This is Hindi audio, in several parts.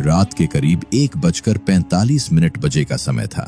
रात के करीब 1:45 बजे का समय था।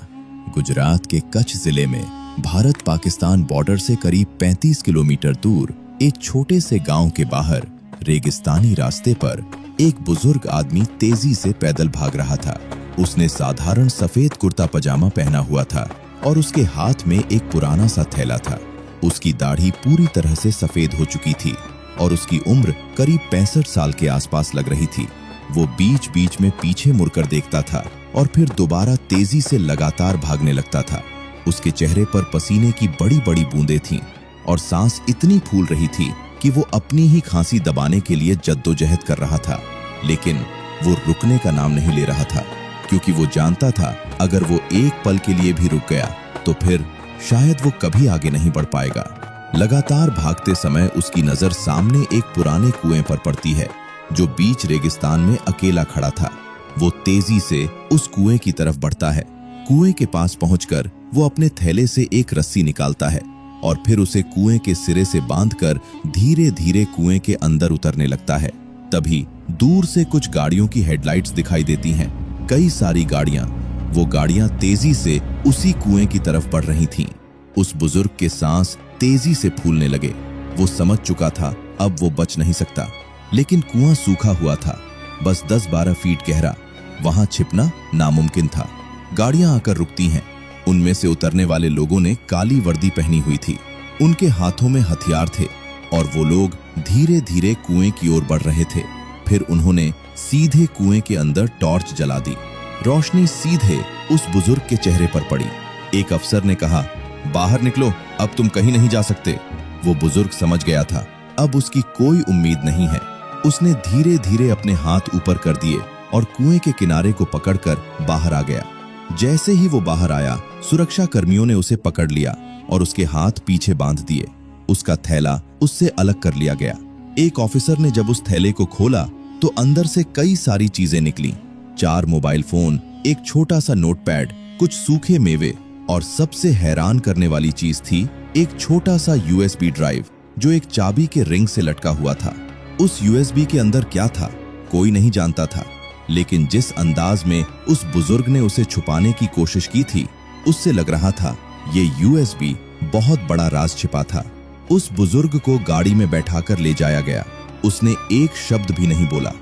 गुजरात के कच्छ जिले में भारत पाकिस्तान बॉर्डर से करीब 35 किलोमीटर दूर एक छोटे से गांव के बाहर रेगिस्तानी रास्ते पर एक बुजुर्ग आदमी तेजी से पैदल भाग रहा था। उसने साधारण सफेद कुर्ता पजामा पहना हुआ था और उसके हाथ में एक पुराना सा थैला था। उसकी दाढ़ी पूरी तरह से सफेद हो चुकी थी और उसकी उम्र करीब 65 साल के आसपास लग रही थी। वो बीच बीच में पीछे मुड़कर देखता था और फिर दोबारा तेजी से लगातार भागने लगता था। उसके चेहरे पर पसीने की बड़ी बड़ी बूंदें थीं और सांस इतनी फूल रही थी कि वो अपनी ही खांसी दबाने के लिए जद्दोजहद कर रहा था, लेकिन वो रुकने का नाम नहीं ले रहा था, क्योंकि वो जानता था अगर वो एक पल के लिए भी रुक गया तो फिर शायद वो कभी आगे नहीं बढ़ पाएगा। लगातार भागते समय उसकी नजर सामने एक पुराने कुएं पर पड़ती है जो बीच रेगिस्तान में अकेला खड़ा था। वो तेजी से उस कुएं की तरफ बढ़ता है। कुएं के पास पहुंचकर वो अपने थैले से एक रस्सी निकालता है और फिर उसे कुएं के सिरे से बांधकर धीरे धीरे कुएं के अंदर उतरने लगता है। तभी दूर से कुछ गाड़ियों की हेडलाइट्स दिखाई देती हैं। कई सारी गाड़ियां। वो गाड़ियां तेजी से उसी कुएं की तरफ बढ़ रही थीं। उस बुजुर्ग के सांस तेजी से फूलने लगे। वो समझ चुका था अब वो बच नहीं सकता, लेकिन कुआं सूखा हुआ था, बस 10-12 फीट गहरा। वहां छिपना नामुमकिन था। गाड़ियां आकर रुकती हैं। उनमें से उतरने वाले लोगों ने काली वर्दी पहनी हुई थी। उनके हाथों में हथियार थे और वो लोग धीरे धीरे कुएं की ओर बढ़ रहे थे। फिर उन्होंने सीधे कुएं के अंदर टॉर्च जला दी। रोशनी सीधे उस बुजुर्ग के चेहरे पर पड़ी। एक अफसर ने कहा, बाहर निकलो, अब तुम कहीं नहीं जा सकते। वो बुजुर्ग समझ गया था अब उसकी कोई उम्मीद नहीं है। उसने धीरे धीरे अपने हाथ ऊपर कर दिए और कुएं के किनारे को पकड़कर बाहर आ गया। जैसे ही वो बाहर आया, सुरक्षा कर्मियों ने उसे पकड़ लिया और उसके हाथ पीछे बांध दिए। उसका थैला उससे अलग कर लिया गया। एक ऑफिसर ने जब उस थैले को खोला तो अंदर से कई सारी चीजें निकली। 4 मोबाइल फोन, एक छोटा सा नोटपैड, कुछ सूखे मेवे और सबसे हैरान करने वाली चीज थी एक छोटा सा USB ड्राइव जो एक चाबी के रिंग से लटका हुआ था। उस USB के अंदर क्या था कोई नहीं जानता था, लेकिन जिस अंदाज में उस बुजुर्ग ने उसे छुपाने की कोशिश की थी, उससे लग रहा था ये USB बहुत बड़ा राज छिपा था। उस बुजुर्ग को गाड़ी में बैठाकर ले जाया गया। उसने एक शब्द भी नहीं बोला।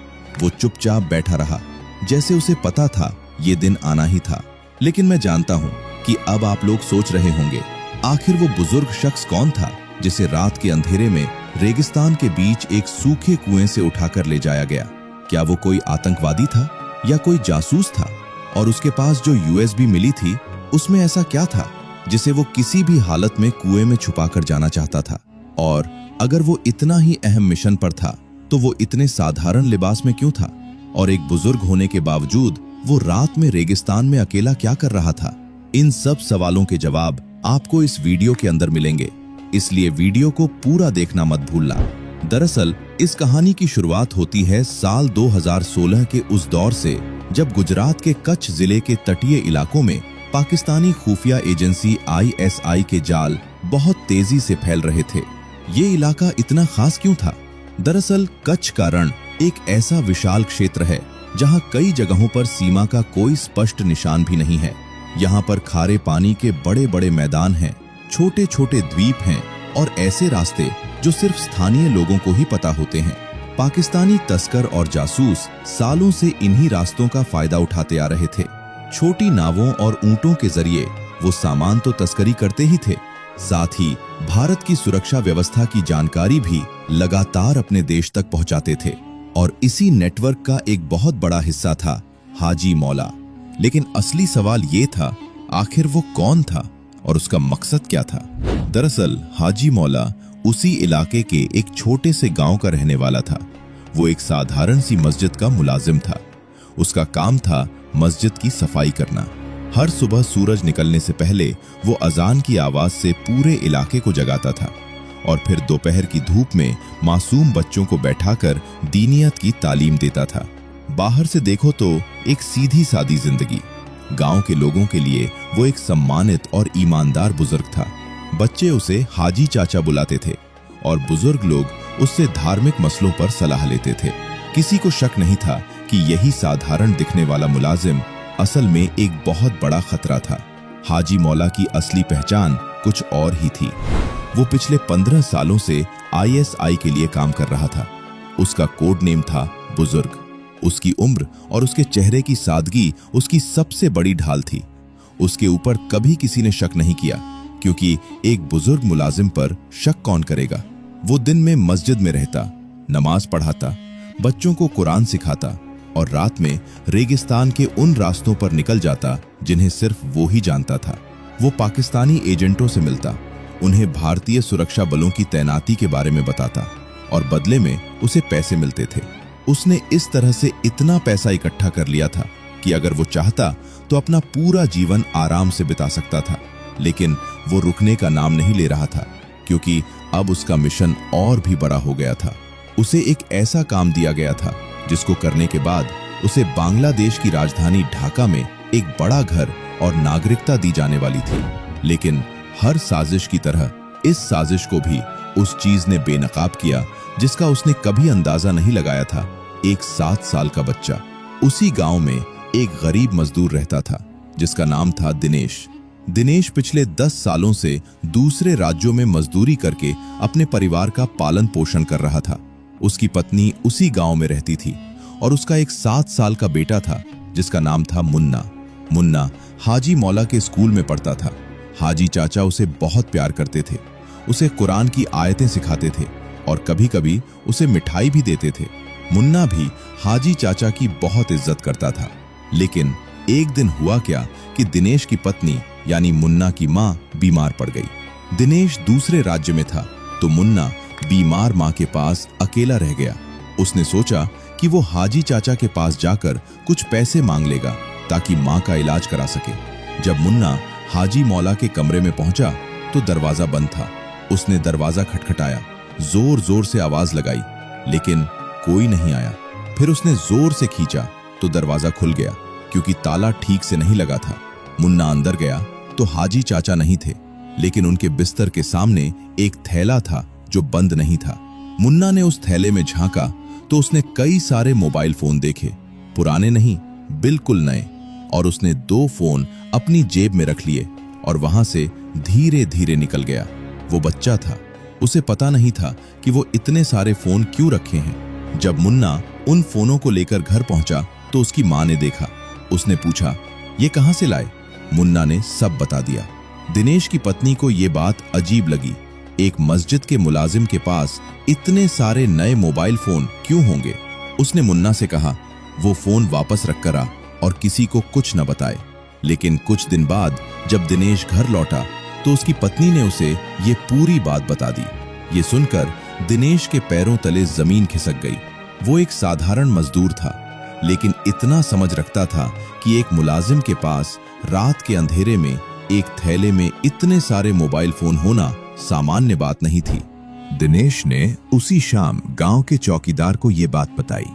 वो चुपचाप बैठा रहा, जैसे उसे पता था ये दिन आना ही था। लेकिन मैं जानता हूं कि अब आप लोग सोच रहे होंगे, आखिर वो बुजुर्ग शख्स कौन था जिसे रात के अंधेरे में रेगिस्तान के बीच एक सूखे कुएं से उठाकर ले जाया गया? क्या वो कोई आतंकवादी था या कोई जासूस था? और उसके पास जो USB मिली थी उसमें ऐसा क्या था जिसे वो किसी भी हालत में कुएं में छुपाकर जाना चाहता था? और अगर वो इतना ही अहम मिशन पर था तो वो इतने साधारण लिबास में क्यों था? और एक बुजुर्ग होने के बावजूद वो रात में रेगिस्तान में अकेला क्या कर रहा था? इन सब सवालों के जवाब आपको इस वीडियो के अंदर मिलेंगे, इसलिए वीडियो को पूरा देखना मत भूलना। दरअसल इस कहानी की शुरुआत होती है साल 2016 के उस दौर से जब गुजरात के कच्छ जिले के तटीय इलाकों में पाकिस्तानी खुफिया एजेंसी ISI के जाल बहुत तेजी से फैल रहे थे। ये इलाका इतना खास क्यों था? दरअसल कच्छ का रण एक ऐसा विशाल क्षेत्र है जहां कई जगहों पर सीमा का कोई स्पष्ट निशान भी नहीं है। यहाँ पर खारे पानी के बड़े बड़े मैदान हैं, छोटे छोटे द्वीप हैं और ऐसे रास्ते जो सिर्फ स्थानीय लोगों को ही पता होते हैं। पाकिस्तानी तस्कर और जासूस सालों से इन्हीं रास्तों का फायदा उठाते आ रहे थे। छोटी नावों और ऊंटों के जरिए वो सामान तो तस्करी करते ही थे, साथ ही भारत की सुरक्षा व्यवस्था की जानकारी भी लगातार अपने देश तक पहुंचाते थे। और इसी नेटवर्क का एक बहुत बड़ा हिस्सा था हाजी मौला। लेकिन असली सवाल ये था, आखिर वो कौन था और उसका मकसद क्या था? दरअसल हाजी मौला उसी इलाके के एक छोटे से गांव का रहने वाला था। वो एक साधारण सी मस्जिद का मुलाजिम था। उसका काम था मस्जिद की सफाई करना। हर सुबह सूरज निकलने से पहले वो अजान की आवाज से पूरे इलाके को जगाता था और फिर दोपहर की धूप में मासूम बच्चों को बैठाकर दीनियत की तालीम देता था। बाहर से देखो तो एक सीधी सादी जिंदगी। गांव के लोगों के लिए वो एक सम्मानित और ईमानदार बुजुर्ग था। बच्चे उसे हाजी चाचा बुलाते थे और बुजुर्ग लोग उससे धार्मिक मसलों पर सलाह लेते थे। किसी को शक नहीं था कि यही साधारण दिखने वाला मुलाजिम असल में एक बहुत बड़ा खतरा था। हाजी मौला की असली पहचान कुछ और ही थी। वो पिछले 15 सालों से ISI के लिए काम कर रहा था। उसका कोड नेम था बुजुर्ग। उसकी उम्र और उसके चेहरे की सादगी उसकी सबसे बड़ी ढाल थी। उसके ऊपर कभी किसी ने शक नहीं किया, क्योंकि एक बुजुर्ग मुलाजिम पर शक कौन करेगा। वो दिन में मस्जिद में रहता, नमाज पढ़ाता, बच्चों को कुरान सिखाता और रात में रेगिस्तान के उन रास्तों पर निकल जाता जिन्हें सिर्फ वो ही जानता था। वो पाकिस्तानी एजेंटों से मिलता, उन्हें भारतीय सुरक्षा बलों की तैनाती के बारे में बताता और बदले में उसे पैसे मिलते थे। उसने इस तरह से इतना पैसा इकट्ठा कर लिया था कि अगर वो चाहता तो अपना पूरा जीवन आराम से बिता सकता था। लेकिन वो रुकने का नाम नहीं ले रहा था, क्योंकि अब उसका मिशन और भी बड़ा हो गया था। उसे एक ऐसा काम दिया गया था जिसको करने के बाद उसे बांग्लादेश की राजधानी ढाका में एक बड़ा घर और नागरिकता दी जाने वाली थी। लेकिन हर साजिश की तरह इस साजिश को भी उस चीज ने बेनकाब किया जिसका उसने कभी अंदाजा नहीं लगाया था। एक 7 साल का बच्चा। उसी गांव में एक गरीब मजदूर रहता था जिसका नाम था दिनेश। दिनेश पिछले 10 सालों से दूसरे राज्यों में मजदूरी करके अपने परिवार का पालन पोषण कर रहा था। उसकी पत्नी उसी गांव में रहती थी और उसका एक 7 साल का बेटा था जिसका नाम था मुन्ना। मुन्ना हाजी मौला के स्कूल में पढ़ता था। हाजी चाचा उसे बहुत प्यार करते थे, उसे कुरान की आयतें सिखाते थे और कभी-कभी उसे मिठाई भी देते थे। मुन्ना भी हाजी चाचा की बहुत इज्जत करता था। लेकिन एक दिन हुआ क्या कि दिनेश की पत्नी यानी मुन्ना की माँ बीमार पड़ गई। दिनेश दूसरे राज्य में था तो मुन्ना बीमार माँ के पास अकेला रह गया। उसने सोचा कि वो हाजी चाचा के पास जाकर कुछ पैसे मांग लेगा ताकि माँ का इलाज करा सके। जब मुन्ना हाजी मौला के कमरे में पहुंचा तो दरवाजा बंद था। उसने दरवाजा खटखटाया, जोर जोर से आवाज लगाई, लेकिन कोई नहीं आया। फिर उसने जोर से खींचा तो दरवाजा खुल गया, क्योंकि ताला ठीक से नहीं लगा था। मुन्ना अंदर गया तो हाजी चाचा नहीं थे, लेकिन उनके बिस्तर के सामने एक थैला था जो बंद नहीं था। मुन्ना ने उस थैले में झांका तो उसने कई सारे मोबाइल फोन देखे, पुराने नहीं, बिल्कुल नए, और उसने 2 फोन अपनी जेब में रख लिए और वहां से धीरे धीरे निकल गया। वो बच्चा था, उसे पता नहीं था कि वो इतने सारे फोन क्यों रखे हैं। जब मुन्ना उन फोनों को लेकर घर पहुंचा तो उसकी माँ ने देखा। उसने पूछा, ये कहां से लाए? मुन्ना ने सब बता दिया। दिनेश की पत्नी को ये बात अजीब लगी। एक मस्जिद के मुलाजिम के पास इतने सारे नए मोबाइल फोन क्यों होंगे? उसने मुन्ना से कहा, वो फोन वापस रख कर आ और किसी को कुछ न बताए। लेकिन कुछ दिन बाद जब दिनेश घर लौटा तो उसकी पत्नी ने उसे ये पूरी बात बता दी। ये सुनकर दिनेश के पैरों तले जमीन खिसक गई। वो एक साधारण मजदूर था, लेकिन इतना समझ रखता था कि एक मुलाजिम के पास रात के अंधेरे में एक थैले में इतने सारे मोबाइल फोन होना सामान्य बात नहीं थी। दिनेश ने उसी शाम गांव के चौकीदार को ये बात बताई।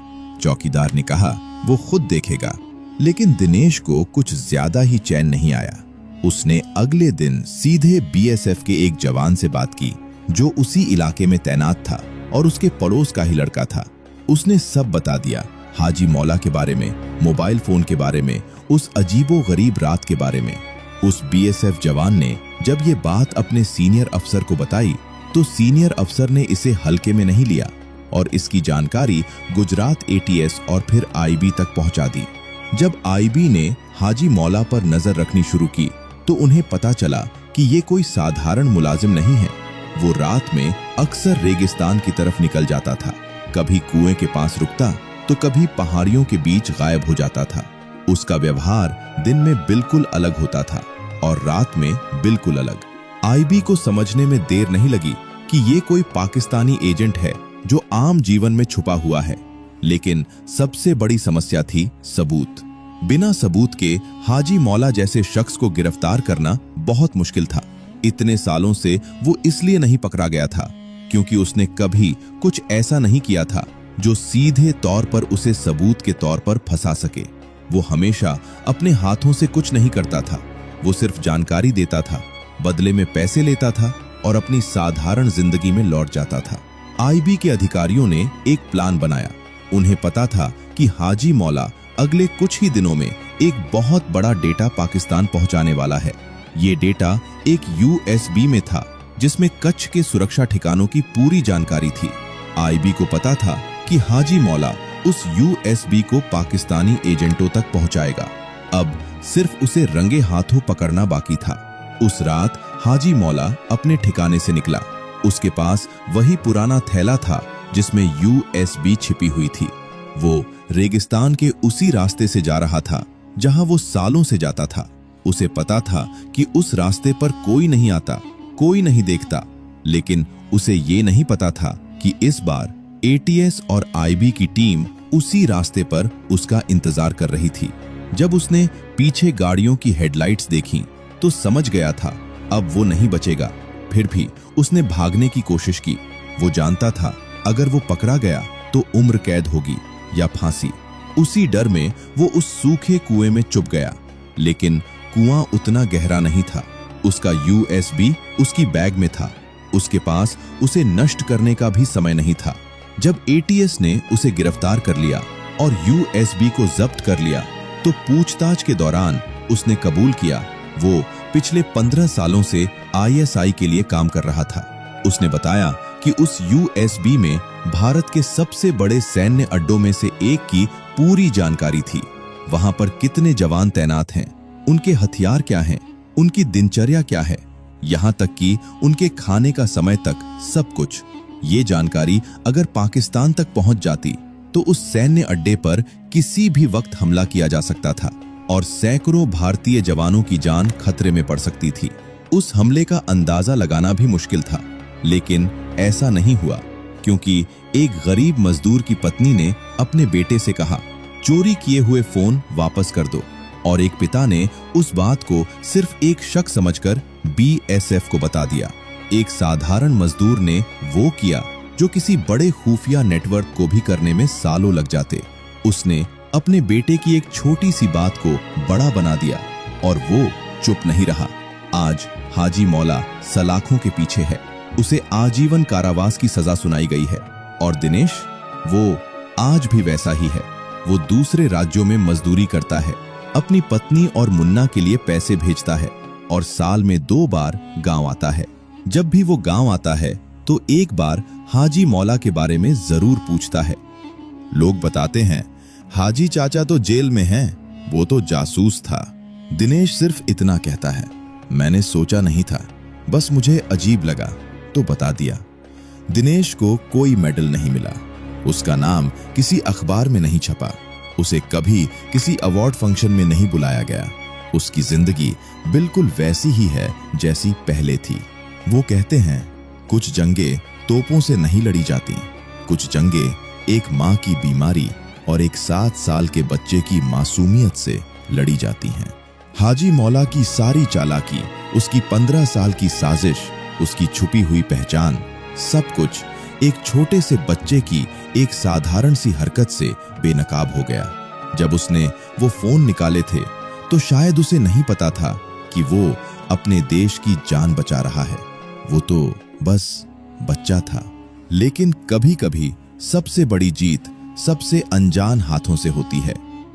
चौकीदार ने कहा वो खुद देखेगा, लेकिन दिनेश को कुछ ज्यादा ही चैन नहीं आया। उसने अगले दिन सीधे BSF के एक जवान से बात की जो उसी इलाके में तैनात था और उसके पड़ोस का ही लड़का था। उसने सब बता दिया, हाजी मौला के बारे में, मोबाइल फोन के बारे में, उस अजीबो-गरीब रात के बारे में। उस BSF जवान ने जब ये बात अपने सीनियर अफसर को बताई तो सीनियर अफसर ने इसे हल्के में नहीं लिया और इसकी जानकारी गुजरात ATS और फिर IB तक पहुंचा दी। जब IB ने हाजी मौला पर नजर रखनी शुरू की तो उन्हें पता चला कि ये कोई साधारण मुलाजिम नहीं है। वो रात में अक्सर रेगिस्तान की तरफ निकल जाता था, कभी कुएं के पास रुकता तो कभी पहाड़ियों के बीच गायब हो जाता था। उसका व्यवहार दिन में बिल्कुल अलग होता था और रात में बिल्कुल अलग। IB को समझने में देर नहीं लगी कि ये कोई पाकिस्तानी एजेंट है जो आम जीवन में छुपा हुआ है। लेकिन सबसे बड़ी समस्या थी सबूत। बिना सबूत के हाजी मौला जैसे शख्स को गिरफ्तार करना बहुत मुश्किल था। इतने सालों से वो इसलिए नहीं पकड़ा गया था क्योंकि उसने कभी कुछ ऐसा नहीं किया था जो सीधे तौर पर उसे सबूत के तौर पर फंसा सके। वो हमेशा अपने हाथों से कुछ नहीं करता था। वो सिर्फ जानकारी देता था, बदले में पैसे लेता था और अपनी साधारण जिंदगी में लौट जाता था। IB के अधिकारियों ने एक प्लान बनाया। उन्हें पता था कि कि हाजी मौला अगले कुछ ही दिनों में एक बहुत बड़ा डेटा पाकिस्तान पहुंचाने वाला है। ये डेटा एक USB में था जिसमें कच्छ के सुरक्षा ठिकानों की पूरी जानकारी थी। IB को पता था कि हाजी मौला उस USB को पाकिस्तानी एजेंटों तक पहुंचाएगा। अब सिर्फ उसे रंगे हाथों पकड़ना बाकी था। उस रात हाजी मौला अपने ठिकाने से निकला। उसके पास वही पुराना थैला था जिसमें USB छिपी हुई थी। वो रेगिस्तान के उसी रास्ते से जा रहा था जहां वो सालों से जाता था। उसे पता था कि उस रास्ते पर कोई नहीं आता, कोई नहीं देखता, लेकिन उसे ये नहीं पता था कि इस बार ATS और IB की टीम उसी रास्ते पर उसका इंतजार कर रही थी। जब उसने पीछे गाड़ियों की हेडलाइट्स देखी तो समझ गया था अब वो नहीं बचेगा। फिर भी उसने भागने की कोशिश की। वो जानता था अगर वो पकड़ा गया तो उम्र कैद होगी या फांसी। उसी डर में वो उस सूखे कुएं में चुप गया, लेकिन कुआं उतना गहरा नहीं था। उसका USB उसकी बैग में था। उसके पास उसे नष्ट करने का भी समय नहीं था। जब ATS ने उसे गिरफ्तार कर लिया और USB को जब्त कर लिया तो पूछताछ के दौरान उसने कबूल किया वो पिछले 15 सालों से ISI के लिए काम कर रहा था। उसने बताया कि उस USB में भारत के सबसे बड़े सैन्य अड्डों में से एक की पूरी जानकारी थी। वहां पर कितने जवान तैनात हैं, उनके हथियार क्या हैं, उनकी दिनचर्या क्या है, यहां तक कि उनके खाने का समय तक, सब कुछ। ये जानकारी अगर पाकिस्तान तक पहुंच जाती तो उस सैन्य अड्डे पर किसी भी वक्त हमला किया जा सकता था और सैकड़ों भारतीय जवानों की जान खतरे में पड़ सकती थी। उस हमले का अंदाजा लगाना भी मुश्किल था, लेकिन ऐसा नहीं हुआ क्योंकि एक गरीब मजदूर की पत्नी ने अपने बेटे से कहा, चोरी किए हुए फोन वापस कर दो। और एक पिता ने उस बात को सिर्फ एक शक समझकर BSF को बता दिया। एक साधारण मजदूर ने वो किया जो किसी बड़े खुफिया नेटवर्क को भी करने में सालों लग जाते। उसने अपने बेटे की एक छोटी सी बात को बड़ा बना दिया और वो चुप नहीं रहा। आज हाजी मौला सलाखों के पीछे है। उसे आजीवन कारावास की सजा सुनाई गई है। और दिनेश, वो आज भी वैसा ही है। वो दूसरे राज्यों में मजदूरी करता है, अपनी पत्नी और मुन्ना के लिए पैसे भेजता है और साल में 2 बार गांव आता है। जब भी वो गांव आता है तो एक बार हाजी मौला के बारे में जरूर पूछता है। लोग बताते हैं हाजी चाचा तो जेल में हैं, वो तो जासूस था। दिनेश सिर्फ इतना कहता है, मैंने सोचा नहीं था, बस मुझे अजीब लगा तो बता दिया। दिनेश को कोई मेडल नहीं मिला, उसका नाम किसी अखबार में नहीं छपा, उसे कभी किसी अवार्ड फंक्शन में नहीं बुलाया गया। उसकी जिंदगी बिल्कुल वैसी ही है जैसी पहले थी। वो कहते हैं कुछ जंगें तोपों से नहीं लड़ी जाती, कुछ जंगें एक माँ की बीमारी और एक 7 साल के बच्चे की मासूमियत से लड़ी जाती हैं। हाजी मौला की सारी चालाकी, उसकी 15 साल की साजिश, उसकी छुपी हुई पहचान, सब कुछ एक छोटे से बच्चे की एक साधारण सी हरकत से बेनकाब हो गया। जब उसने वो फोन निकाले थे तो शायद उसे नहीं पता था कि वो अपने देश की जान बचा रहा है। वो तो बस बच्चा था। लेकिन कभी कभी सबसे बड़ी जीत सबसे अनजान हाथों से होती है।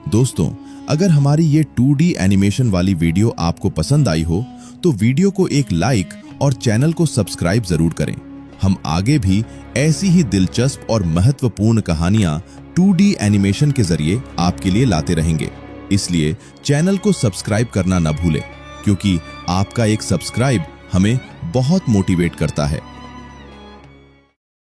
दोस्तों, अगर हमारी ये 2D एनिमेशन वाली वीडियो आपको पसंद आई हो तो वीडियो को एक लाइक और चैनल को सब्सक्राइब जरूर करें। हम आगे भी ऐसी ही दिलचस्प और महत्वपूर्ण कहानियां 2D एनिमेशन के जरिए आपके लिए लाते रहेंगे। इसलिए चैनल को सब्सक्राइब करना न भूलें, क्योंकि आपका एक सब्सक्राइब हमें बहुत मोटिवेट करता है।